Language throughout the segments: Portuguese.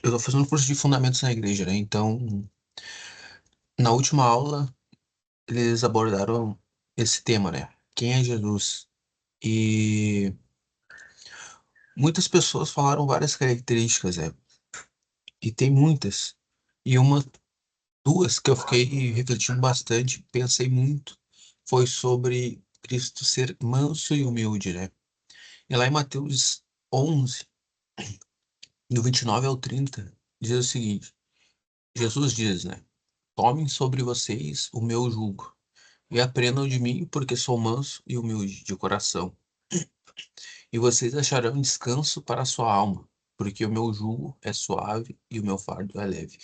Eu tô fazendo um curso de fundamentos na igreja, né? Então, na última aula, eles abordaram esse tema, né? Quem é Jesus? E muitas pessoas falaram várias características, né? E tem muitas. E duas que eu fiquei refletindo bastante, pensei muito, foi sobre Cristo ser manso e humilde, né? E lá em Mateus 11, do 29 ao 30, diz o seguinte: Jesus diz, né? Tomem sobre vocês o meu jugo e aprendam de mim, porque sou manso e humilde de coração. E vocês acharão descanso para a sua alma, porque o meu jugo é suave e o meu fardo é leve.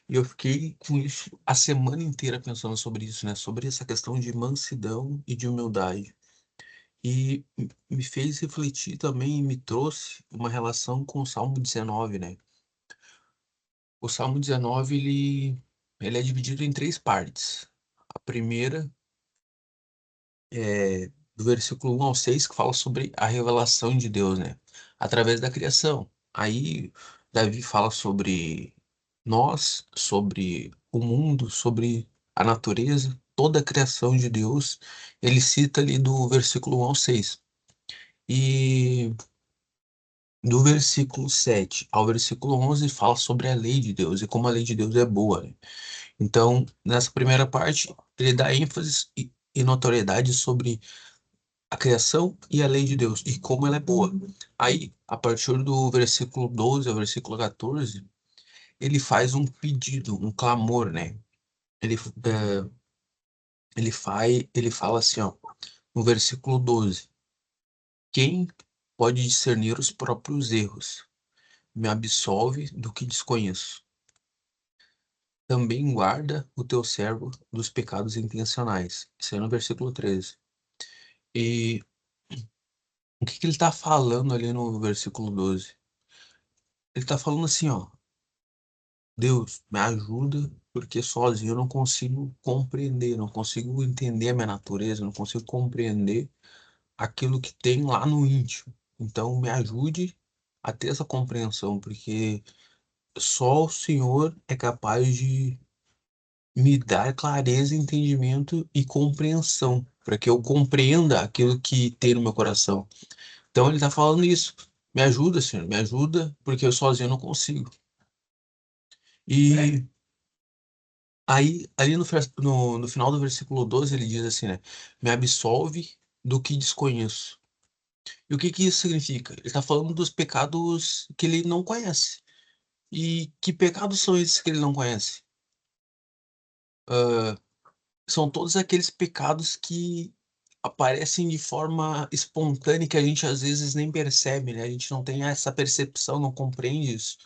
E eu fiquei com isso a semana inteira pensando sobre isso, né? Sobre essa questão de mansidão e de humildade. E me fez refletir também e me trouxe uma relação com o Salmo 19, né? O Salmo 19, ele é dividido em três partes. A primeira do versículo 1 ao 6, que fala sobre a revelação de Deus, né? Através da criação. Aí Davi fala sobre nós, sobre o mundo, sobre a natureza, toda a criação de Deus. Ele cita ali do versículo 1 ao 6. E do versículo 7 ao versículo 11 fala sobre a lei de Deus e como a lei de Deus é boa, né? Então, nessa primeira parte, ele dá ênfase e notoriedade sobre a criação e a lei de Deus e como ela é boa. Aí, a partir do versículo 12 ao versículo 14, ele faz um pedido, um clamor, né? Ele, é, ele fala assim, ó, no versículo 12: quem pode discernir os próprios erros? Me absolve do que desconheço. Também guarda o teu servo dos pecados intencionais. Isso aí no versículo 13. E o que ele está falando ali no versículo 12? Ele está falando assim, ó: Deus, me ajuda, porque sozinho eu não consigo compreender, não consigo entender a minha natureza, não consigo compreender aquilo que tem lá no íntimo. Então, me ajude a ter essa compreensão, porque só o Senhor é capaz de me dar clareza, entendimento e compreensão, para que eu compreenda aquilo que tem no meu coração. Então, ele está falando isso. Me ajuda, Senhor, me ajuda, porque eu sozinho não consigo. E aí, ali no final do versículo 12, ele diz assim, né? Me absolve do que desconheço. E o que que isso significa? Ele está falando dos pecados que ele não conhece. E que pecados são esses que ele não conhece? Ah, são todos aqueles pecados que aparecem de forma espontânea que a gente às vezes nem percebe, né? A gente não tem essa percepção, não compreende isso.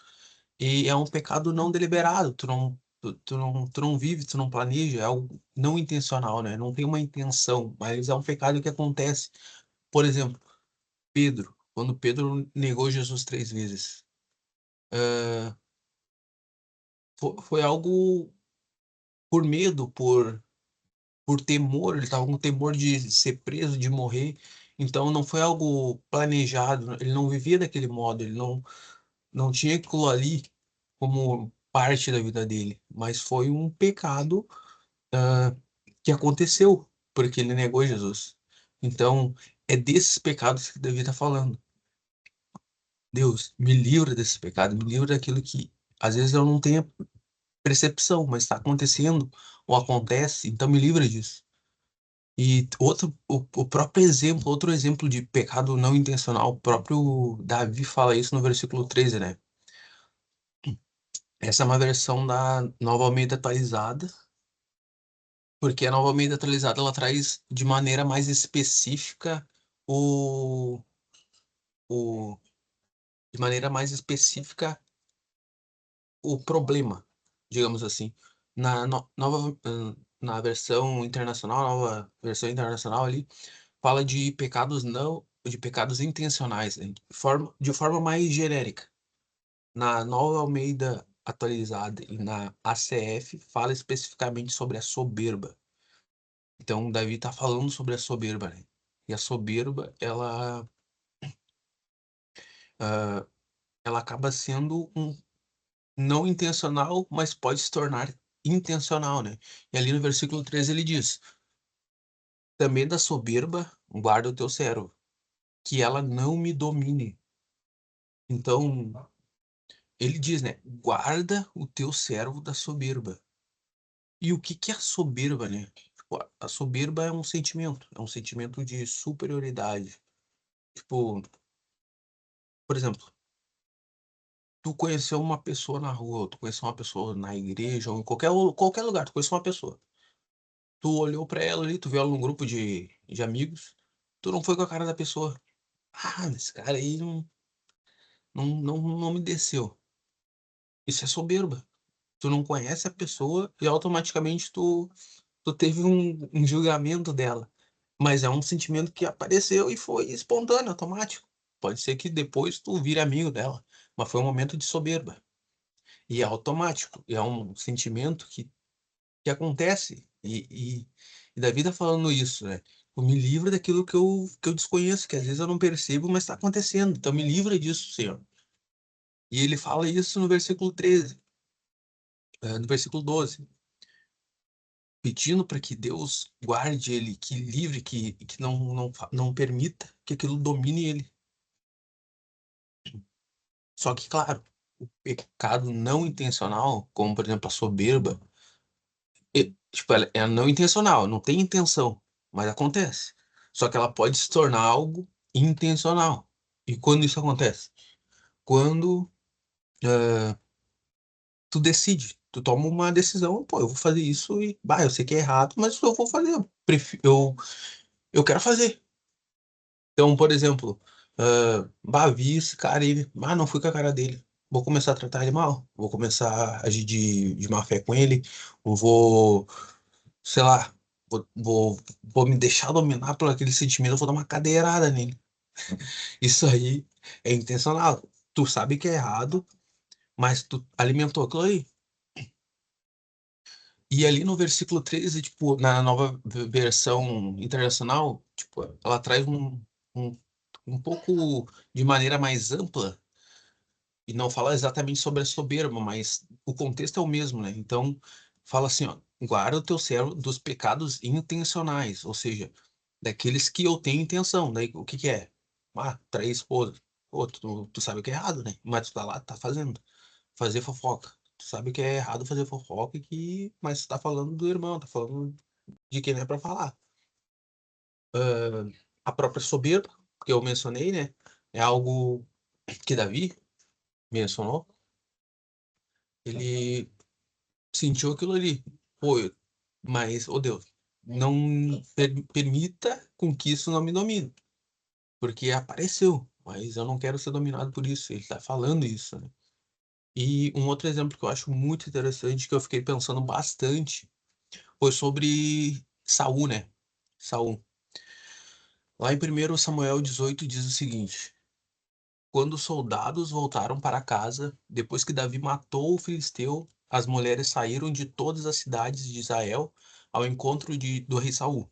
E é um pecado não deliberado, tu não vive, tu não planeja, é algo não intencional, né? Não tem uma intenção, mas é um pecado que acontece. Por exemplo, Pedro, quando Pedro negou Jesus 3 vezes, ah, foi algo por medo, por temor, ele estava com temor de ser preso, de morrer, então não foi algo planejado, ele não vivia daquele modo, ele não tinha aquilo ali como parte da vida dele, mas foi um pecado que aconteceu porque ele negou Jesus. Então, é desses pecados que Davi está falando. Deus, me livra desse pecado, me livra daquilo que às vezes eu não tenho percepção, mas está acontecendo ou acontece, então me livra disso. E o próprio exemplo, outro exemplo de pecado não intencional, o próprio Davi fala isso no versículo 13, né? Essa é uma versão da Nova Almeida atualizada, porque a Nova Almeida atualizada ela traz de maneira mais específica o, o de maneira mais específica o problema, digamos assim. Na versão internacional, nova versão internacional ali fala de pecados não, de pecados intencionais, né? De forma mais genérica. Na Nova Almeida atualizada e na ACF fala especificamente sobre a soberba. Então, Davi está falando sobre a soberba, né? E a soberba, ah, ela acaba sendo não intencional, mas pode se tornar intencional, né. E ali no versículo 13 ele diz: "Também da soberba guarda o teu servo, que ela não me domine". Então, ele diz, né: "Guarda o teu servo da soberba". E o que que é a soberba, né? Tipo, a soberba é um sentimento de superioridade. Tipo, por exemplo, tu conheceu uma pessoa na rua, ou tu conheceu uma pessoa na igreja, ou em qualquer lugar, tu conheceu uma pessoa. Tu olhou pra ela ali, tu viu ela num grupo de amigos, tu não foi com a cara da pessoa. "Ah, esse cara aí não me desceu". Isso é soberba. Tu não conhece a pessoa e automaticamente tu teve um julgamento dela. Mas é um sentimento que apareceu e foi espontâneo, automático. Pode ser que depois tu vire amigo dela, mas foi um momento de soberba. E é automático, e é um sentimento que acontece. E Davi tá falando isso, né: "Eu me livra daquilo que eu desconheço, que às vezes eu não percebo, mas está acontecendo, então me livra disso, Senhor". E ele fala isso no versículo 13, no versículo 12, pedindo para que Deus guarde ele, que livre, que não permita que aquilo domine ele. Só que, claro, o pecado não intencional, como por exemplo a soberba, tipo, ela é não intencional, não tem intenção, mas acontece. Só que ela pode se tornar algo intencional. E quando isso acontece? Quando, tu decide, tu toma uma decisão: "Pô, eu vou fazer isso e, bah, eu sei que é errado, mas eu vou fazer, eu quero fazer". Então, por exemplo, bah, vi esse cara aí, ah, não fui com a cara dele, vou começar a tratar ele mal, vou começar a agir de má fé com ele, eu vou, sei lá, vou me deixar dominar por aquele sentimento, eu vou dar uma cadeirada nele. Isso aí é intencional. Tu sabe que é errado, mas tu alimentou aquilo aí. E ali no versículo 13, tipo, na nova versão internacional, tipo, ela traz um um pouco de maneira mais ampla, e não fala exatamente sobre a soberba, mas o contexto é o mesmo, né. Então, fala assim, ó: "Guarda o teu servo dos pecados intencionais", ou seja, daqueles que eu tenho intenção. Daí o que que é? Ah, trair a esposa. Pô, tu sabe que é errado, né, mas tu tá lá, tá fazendo. Fazer fofoca. Tu sabe que é errado fazer fofoca, mas tu tá falando do irmão, tá falando de quem não é pra falar. A própria soberba, que eu mencionei, né, é algo que Davi mencionou. Ele sentiu aquilo ali. Pô, mas, ô Deus, não permita com que isso não me domine, porque apareceu, mas eu não quero ser dominado por isso. Ele tá falando isso, né. E um outro exemplo que eu acho muito interessante, que eu fiquei pensando bastante, foi sobre Saul, né. Saul. Lá em 1 Samuel 18 diz o seguinte: "Quando os soldados voltaram para casa, depois que Davi matou o filisteu, as mulheres saíram de todas as cidades de Israel ao encontro do rei Saul,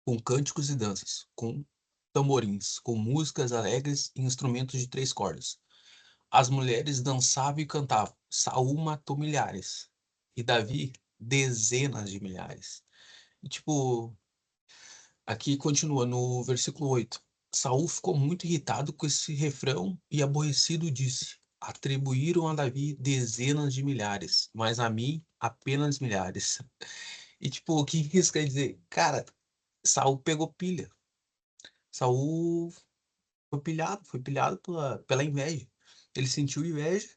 com cânticos e danças, com tamborins, com músicas alegres e instrumentos de 3 cordas. As mulheres dançavam e cantavam: Saul matou milhares e Davi dezenas de milhares". E tipo, aqui continua no versículo 8: "Saul ficou muito irritado com esse refrão e aborrecido disse: Atribuíram a Davi dezenas de milhares, mas a mim apenas milhares". E tipo, o que isso quer dizer? Cara, Saul pegou pilha. Saul foi pilhado pela inveja. Ele sentiu inveja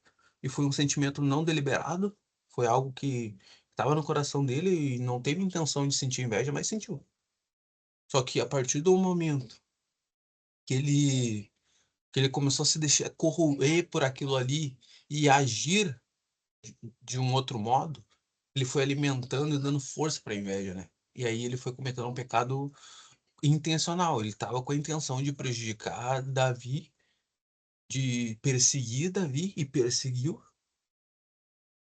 e foi um sentimento não deliberado, foi algo que estava no coração dele e não teve intenção de sentir inveja, mas sentiu. Só que a partir do momento que ele começou a se deixar corroer por aquilo ali e agir de um outro modo, ele foi alimentando e dando força para a inveja, né. E aí ele foi cometendo um pecado intencional, ele estava com a intenção de prejudicar Davi, de perseguir Davi e perseguiu.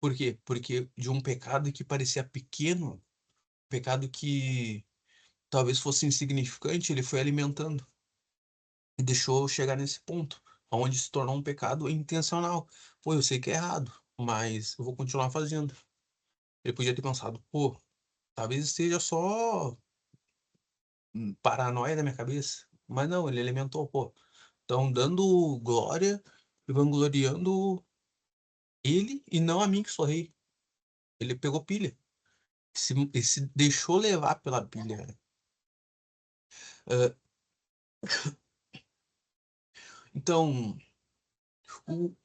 Por quê? Porque de um pecado que parecia pequeno, pecado que talvez fosse insignificante, ele foi alimentando e deixou chegar nesse ponto, aonde se tornou um pecado intencional. "Pô, eu sei que é errado, mas eu vou continuar fazendo. Ele podia ter pensado, pô, talvez seja só paranoia da minha cabeça. Mas não, ele alimentou, pô. Estão dando glória e vangloriando ele e não a mim que sou rei. Ele pegou pilha. Se deixou levar pela pilha, né? Ah, então,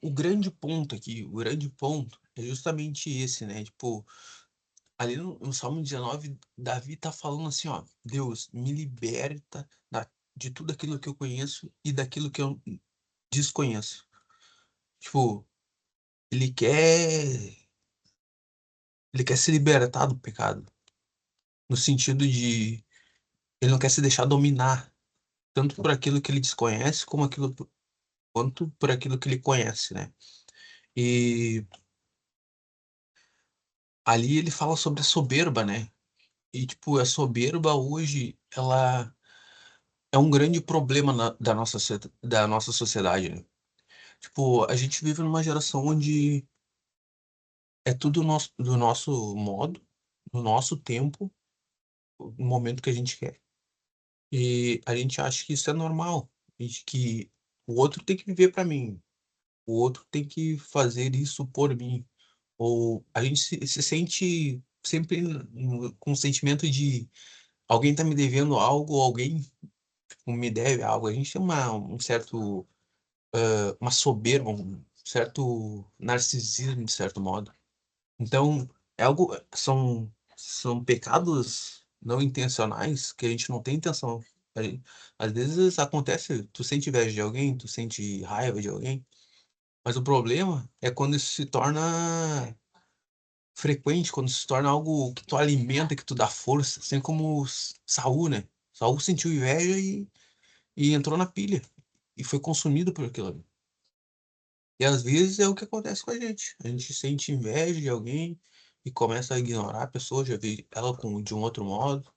o grande ponto aqui, o grande ponto é justamente esse, né? Tipo, ali no Salmo 19, Davi tá falando assim, ó, Deus, me liberta de tudo aquilo que eu conheço e daquilo que eu desconheço. Tipo, ele quer, ele quer se libertar do pecado, no sentido de ele não quer se deixar dominar, tanto por aquilo que ele desconhece, quanto por aquilo que ele conhece, né? E ali ele fala sobre a soberba, né? E, tipo, a soberba hoje, ela é um grande problema da nossa sociedade, né? Tipo, a gente vive numa geração onde é tudo do nosso modo, no nosso tempo, no momento que a gente quer. E a gente acha que isso é normal. Que o outro tem que viver para mim. O outro tem que fazer isso por mim. Ou a gente se sente sempre com o sentimento de alguém tá me devendo algo, ou alguém tipo, me deve algo. A gente tem um certo, uma soberba, um certo narcisismo, de certo modo. Então, são pecados não intencionais que a gente não tem intenção. Às vezes acontece, tu sente inveja de alguém, tu sente raiva de alguém, mas o problema é quando isso se torna frequente, quando se torna algo que tu alimenta, que tu dá força, assim como Saul, né? Saul sentiu inveja e entrou na pilha e foi consumido por aquilo ali. E às vezes é o que acontece com a gente. A gente sente inveja de alguém e começa a ignorar a pessoa, já vi ela de um outro modo.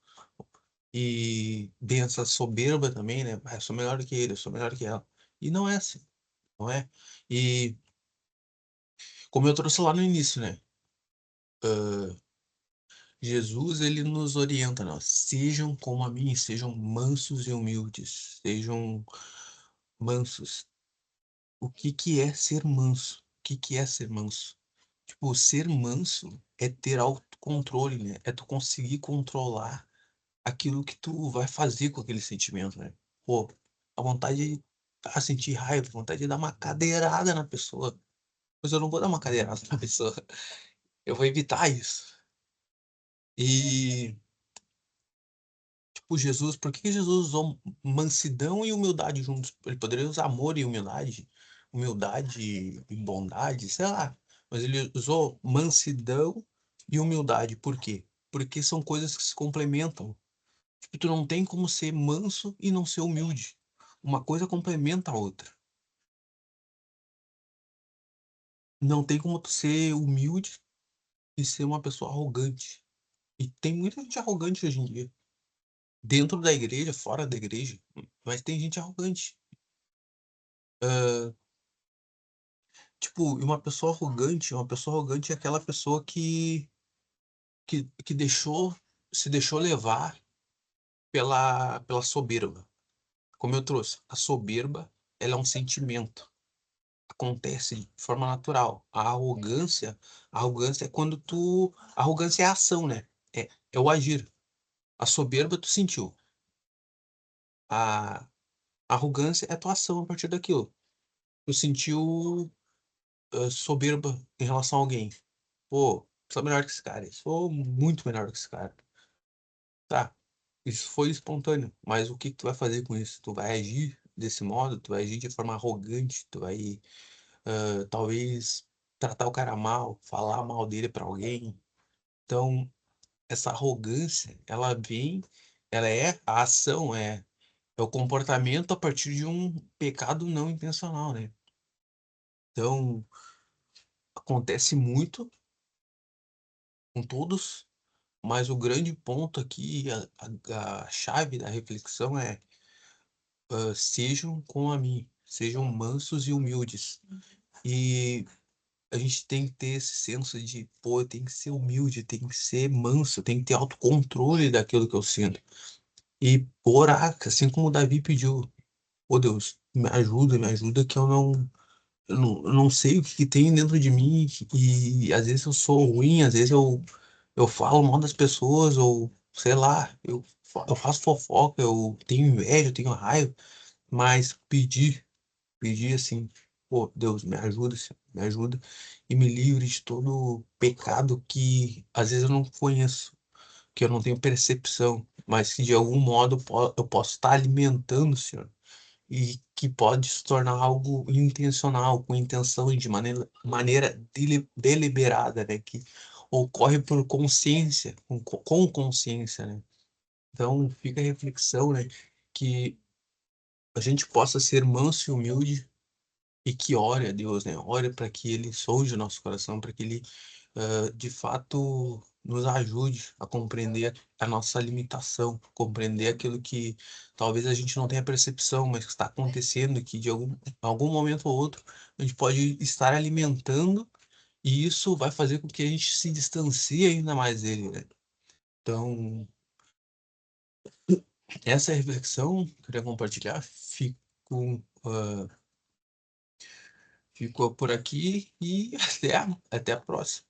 E tem essa soberba também, né? Ah, eu sou melhor do que ele, eu sou melhor que ela. E não é assim, não é? E como eu trouxe lá no início, né? Jesus, ele nos orienta, né? Sejam como a mim, sejam mansos e humildes, sejam mansos. O que que é ser manso? O que que é ser manso? Tipo, ser manso é ter autocontrole, né? É tu conseguir controlar aquilo que tu vai fazer com aquele sentimento, né? Pô, a vontade de sentir raiva, a vontade de dar uma cadeirada na pessoa. Mas eu não vou dar uma cadeirada na pessoa. Eu vou evitar isso. E, tipo, Jesus, por que Jesus usou mansidão e humildade juntos? Ele poderia usar amor e humildade, humildade e bondade, sei lá. Mas ele usou mansidão e humildade. Por quê? Porque são coisas que se complementam. Tipo, tu não tem como ser manso e não ser humilde. Uma coisa complementa a outra. Não tem como tu ser humilde e ser uma pessoa arrogante. E tem muita gente arrogante hoje em dia. Dentro da igreja, fora da igreja. Mas tem gente arrogante. Ah, tipo, e uma pessoa arrogante é aquela pessoa que se deixou levar pela soberba. Como eu trouxe, a soberba, ela é um sentimento. Acontece de forma natural. A arrogância é quando a arrogância é a ação, né? É o agir. A soberba tu sentiu. A arrogância é a tua ação a partir daquilo. Tu sentiu soberba em relação a alguém. Pô, sou melhor que esse cara. Sou muito melhor que esse cara. Tá. Isso foi espontâneo. Mas o que que tu vai fazer com isso? Tu vai agir desse modo? Tu vai agir de forma arrogante? Tu vai talvez tratar o cara mal, falar mal dele pra alguém? Então, essa arrogância, a ação, é o comportamento a partir de um pecado não intencional, né? Então, acontece muito com todos, mas o grande ponto aqui, a chave da reflexão é sejam como a mim, sejam mansos e humildes. E a gente tem que ter esse senso de, pô, eu tenho que ser humilde, tem que ser manso, tem que ter autocontrole daquilo que eu sinto. E orar, assim como o Davi pediu, ô Deus, me ajuda que eu não sei o que, que tem dentro de mim e às vezes eu sou ruim, às vezes eu falo mal das pessoas ou sei lá, eu faço fofoca, eu tenho inveja, eu tenho raiva, mas pedir assim, pô, Deus, me ajuda, Senhor, me ajuda e me livre de todo pecado que às vezes eu não conheço, que eu não tenho percepção, mas que de algum modo eu posso estar alimentando, Senhor, e que pode se tornar algo intencional, com intenção e de maneira deliberada, né? Que ocorre por consciência, com consciência, né? Então fica a reflexão, né? Que a gente possa ser manso e humilde e que ore a Deus, né? Ore para que Ele sonde o nosso coração, para que Ele de fato nos ajude a compreender a nossa limitação, compreender aquilo que talvez a gente não tenha percepção, mas que está acontecendo e que de algum momento ou outro a gente pode estar alimentando e isso vai fazer com que a gente se distancie ainda mais dele, né? Então, essa é a reflexão que eu queria compartilhar. Fico por aqui e até a próxima.